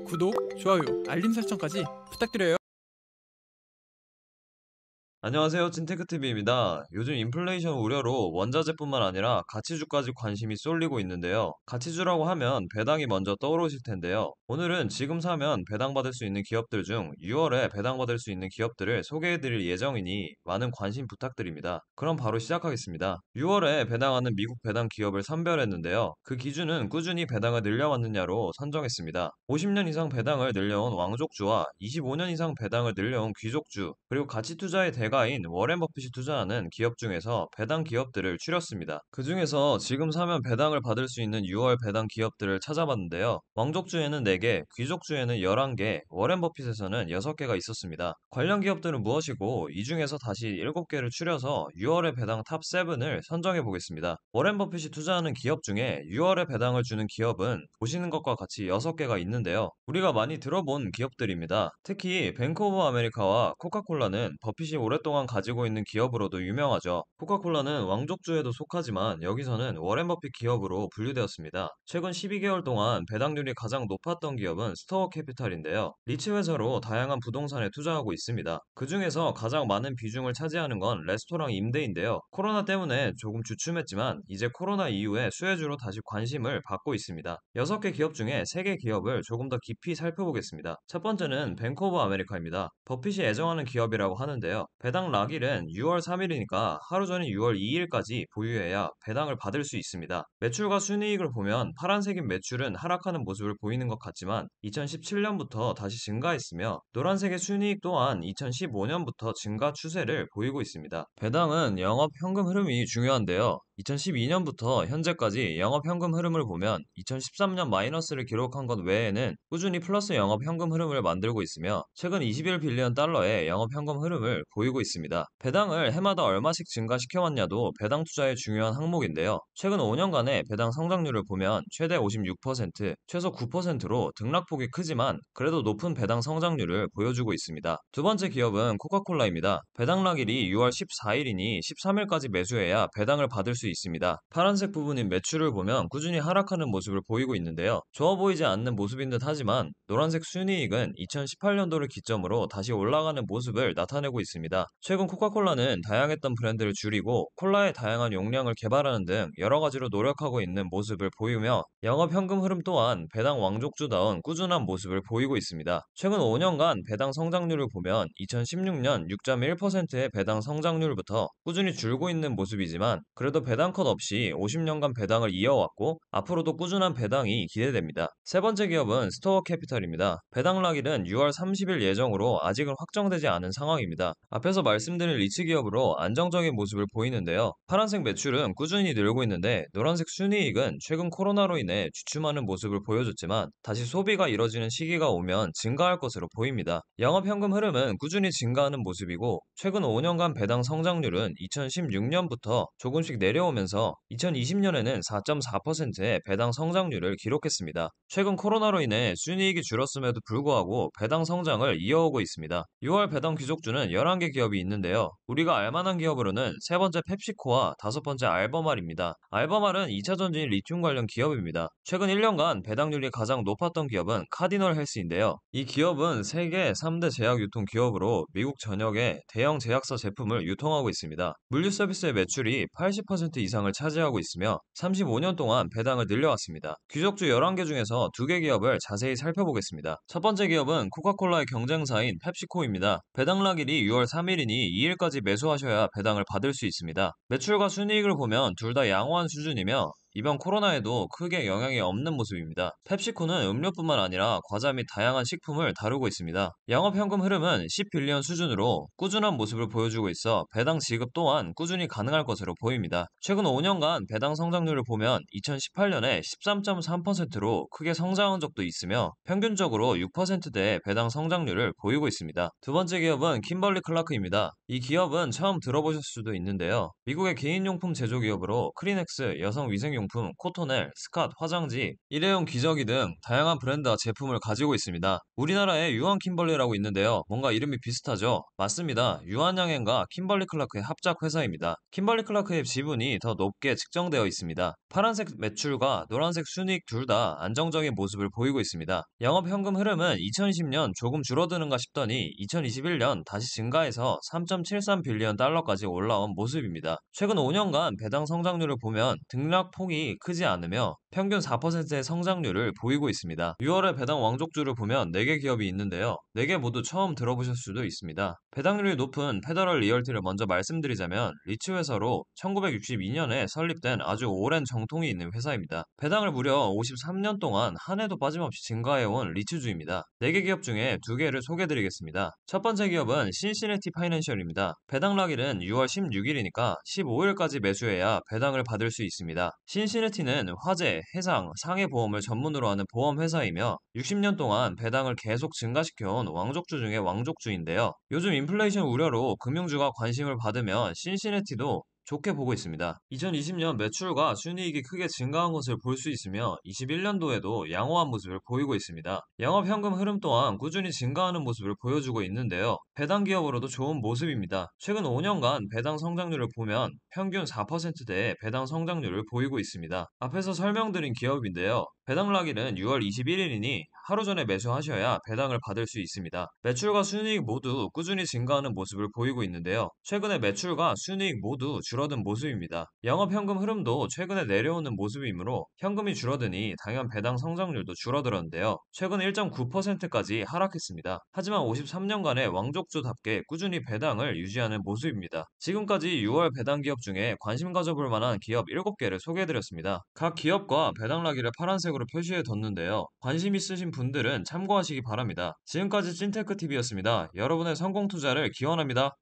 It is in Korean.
구독, 좋아요, 알림 설정까지 부탁드려요. 안녕하세요. 찐테크TV입니다. 요즘 인플레이션 우려로 원자재뿐만 아니라 가치주까지 관심이 쏠리고 있는데요. 가치주라고 하면 배당이 먼저 떠오르실 텐데요. 오늘은 지금 사면 배당받을 수 있는 기업들 중 6월에 배당받을 수 있는 기업들을 소개해드릴 예정이니 많은 관심 부탁드립니다. 그럼 바로 시작하겠습니다. 6월에 배당하는 미국 배당 기업을 선별했는데요. 그 기준은 꾸준히 배당을 늘려왔느냐로 선정했습니다. 50년 이상 배당을 늘려온 왕족주와 25년 이상 배당을 늘려온 귀족주, 그리고 가치투자의 대가인 워렌 버핏이 투자하는 기업 중에서 배당 기업들을 추렸습니다. 그 중에서 지금 사면 배당을 받을 수 있는 6월 배당 기업들을 찾아봤는데요. 왕족주에는 4개, 귀족주에는 11개, 워렌 버핏에서는 6개가 있었습니다. 관련 기업들은 무엇이고 이 중에서 다시 7개를 추려서 6월의 배당 탑 7을 선정해 보겠습니다. 워렌 버핏이 투자하는 기업 중에 6월에 배당을 주는 기업은 보시는 것과 같이 6개가 있는데요. 우리가 많이 들어본 기업들입니다. 특히 뱅크 오브 아메리카와 코카콜라는 버핏이 오랫동안 가지고 있는 기업으로도 유명하죠. 코카콜라는 왕족주에도 속하지만 여기서는 워렌 버핏 기업으로 분류되었습니다. 최근 12개월 동안 배당률이 가장 높았던 기업은 스토어 캐피탈인데요. 리츠 회사로 다양한 부동산에 투자하고 있습니다. 그 중에서 가장 많은 비중을 차지하는 건 레스토랑 임대인데요. 코로나 때문에 조금 주춤했지만 이제 코로나 이후에 수혜주로 다시 관심을 받고 있습니다. 6개 기업 중에 3개 기업을 조금 더 깊이 살펴보겠습니다. 첫 번째는 뱅크 오브 아메리카입니다. 버핏이 애정하는 기업이라고 하는데요. 배당 락일은 6월 3일이니까 하루 전인 6월 2일까지 보유해야 배당을 받을 수 있습니다. 매출과 순이익을 보면 파란색인 매출은 하락하는 모습을 보이는 것 같지만 2017년부터 다시 증가했으며 노란색의 순이익 또한 2015년부터 증가 추세를 보이고 있습니다. 배당은 영업 현금 흐름이 중요한데요. 2012년부터 현재까지 영업 현금 흐름을 보면 2013년 마이너스를 기록한 것 외에는 꾸준히 플러스 영업 현금 흐름을 만들고 있으며 최근 21빌리언 달러의 영업 현금 흐름을 보이고 있습니다. 배당을 해마다 얼마씩 증가시켜왔냐도 배당 투자의 중요한 항목인데요. 최근 5년간의 배당 성장률을 보면 최대 56%, 최소 9%로 등락폭이 크지만 그래도 높은 배당 성장률을 보여주고 있습니다. 두 번째 기업은 코카콜라입니다. 배당락일이 6월 14일이니 13일까지 매수해야 배당을 받을 수 있습니다. 파란색 부분인 매출을 보면 꾸준히 하락하는 모습을 보이고 있는데요. 좋아 보이지 않는 모습인 듯 하지만 노란색 순이익은 2018년도를 기점으로 다시 올라가는 모습을 나타내고 있습니다. 최근 코카콜라는 다양했던 브랜드를 줄이고 콜라의 다양한 용량을 개발하는 등 여러 가지로 노력하고 있는 모습을 보이며 영업 현금 흐름 또한 배당 왕족주다운 꾸준한 모습을 보이고 있습니다. 최근 5년간 배당 성장률을 보면 2016년 6.1%의 배당 성장률부터 꾸준히 줄고 있는 모습이지만 그래도 배당 컷 없이 50년간 배당을 이어왔고 앞으로도 꾸준한 배당이 기대됩니다. 세 번째 기업은 스토어 캐피탈입니다. 배당 락일은 6월 30일 예정으로 아직은 확정되지 않은 상황입니다. 앞에서 말씀드린 리츠 기업으로 안정적인 모습을 보이는데요. 파란색 매출은 꾸준히 늘고 있는데 노란색 순이익은 최근 코로나로 인해 주춤하는 모습을 보여줬지만 다시 소비가 이뤄지는 시기가 오면 증가할 것으로 보입니다. 영업현금 흐름은 꾸준히 증가하는 모습이고 최근 5년간 배당 성장률은 2016년부터 조금씩 내려오면서 2020년에는 4.4%의 배당 성장률을 기록했습니다. 최근 코로나로 인해 순이익이 줄었음에도 불구하고 배당 성장을 이어오고 있습니다. 6월 배당 귀족주는 11개 기업이 있는데요. 우리가 알만한 기업으로는 세 번째 펩시코와 다섯 번째 알버말입니다. 알버말은 2차전지인 리튬 관련 기업입니다. 최근 1년간 배당률이 가장 높았던 기업은 카디널 헬스인데요. 이 기업은 세계 3대 제약 유통 기업으로 미국 전역에 대형 제약사 제품을 유통하고 있습니다. 물류 서비스의 매출이 80% 이상을 차지하고 있으며 35년 동안 배당을 늘려왔습니다. 귀족주 11개 중에서 2개 기업을 자세히 살펴보겠습니다. 첫 번째 기업은 코카콜라의 경쟁사인 펩시코입니다. 배당락일이 6월 3일이니 2일까지 매수하셔야 배당을 받을 수 있습니다. 매출과 순이익을 보면 둘 다 양호한 수준이며 이번 코로나에도 크게 영향이 없는 모습입니다. 펩시코는 음료뿐만 아니라 과자 및 다양한 식품을 다루고 있습니다. 영업현금 흐름은 10빌리언 수준으로 꾸준한 모습을 보여주고 있어 배당 지급 또한 꾸준히 가능할 것으로 보입니다. 최근 5년간 배당 성장률을 보면 2018년에 13.3%로 크게 성장한 적도 있으며 평균적으로 6%대의 배당 성장률을 보이고 있습니다. 두 번째 기업은 킴벌리 클라크입니다. 이 기업은 처음 들어보실 수도 있는데요. 미국의 개인용품 제조기업으로 크리넥스 여성 위생용품 생활용품, 코토넬, 스캇, 화장지, 일회용 기저귀 등 다양한 브랜드와 제품을 가지고 있습니다. 우리나라에 유한킴벌리라고 있는데요. 뭔가 이름이 비슷하죠? 맞습니다. 유한양행과 킴벌리클라크의 합작 회사입니다. 킴벌리클라크의 지분이 더 높게 측정되어 있습니다. 파란색 매출과 노란색 순이익 둘 다 안정적인 모습을 보이고 있습니다. 영업현금 흐름은 2020년 조금 줄어드는가 싶더니 2021년 다시 증가해서 3.73 빌리언 달러까지 올라온 모습입니다. 최근 5년간 배당 성장률을 보면 등락폭이 크지 않으며 평균 4%의 성장률을 보이고 있습니다. 6월에 배당 왕족주를 보면 4개 기업이 있는데요. 4개 모두 처음 들어보실 수도 있습니다. 배당률이 높은 페더럴 리얼티를 먼저 말씀드리자면 리츠 회사로 1962년에 설립된 아주 오랜 정통이 있는 회사입니다. 배당을 무려 53년 동안 한 해도 빠짐없이 증가해온 리츠주입니다. 4개 기업 중에 2개를 소개해드리겠습니다. 첫 번째 기업은 신시내티 파이낸셜입니다. 배당 락일은 6월 16일이니까 15일까지 매수해야 배당을 받을 수 있습니다. 신시내티는 화재, 해상, 상해 보험을 전문으로 하는 보험회사이며 60년 동안 배당을 계속 증가시켜온 왕족주 중의 왕족주인데요. 요즘 인플레이션 우려로 금융주가 관심을 받으면 신시내티도 좋게 보고 있습니다. 2020년 매출과 순이익이 크게 증가한 것을 볼 수 있으며 21년도에도 양호한 모습을 보이고 있습니다. 영업현금 흐름 또한 꾸준히 증가하는 모습을 보여주고 있는데요. 배당 기업으로도 좋은 모습입니다. 최근 5년간 배당 성장률을 보면 평균 4%대의 배당 성장률을 보이고 있습니다. 앞에서 설명드린 기업인데요. 배당 락일은 6월 21일이니 하루 전에 매수하셔야 배당을 받을 수 있습니다. 매출과 순이익 모두 꾸준히 증가하는 모습을 보이고 있는데요. 최근에 매출과 순이익 모두 줄어든 모습입니다. 영업현금 흐름도 최근에 내려오는 모습이므로 현금이 줄어드니 당연 배당 성장률도 줄어들었는데요. 최근 1.9%까지 하락했습니다. 하지만 53년간의 왕족주답게 꾸준히 배당을 유지하는 모습입니다. 지금까지 6월 배당 기업 중에 관심 가져볼 만한 기업 7개를 소개해드렸습니다. 각 기업과 배당 락일을 파란색으로 표시해 뒀는데요. 관심 있으신 분들은 참고하시기 바랍니다. 지금까지 찐테크TV였습니다. 여러분의 성공 투자를 기원합니다.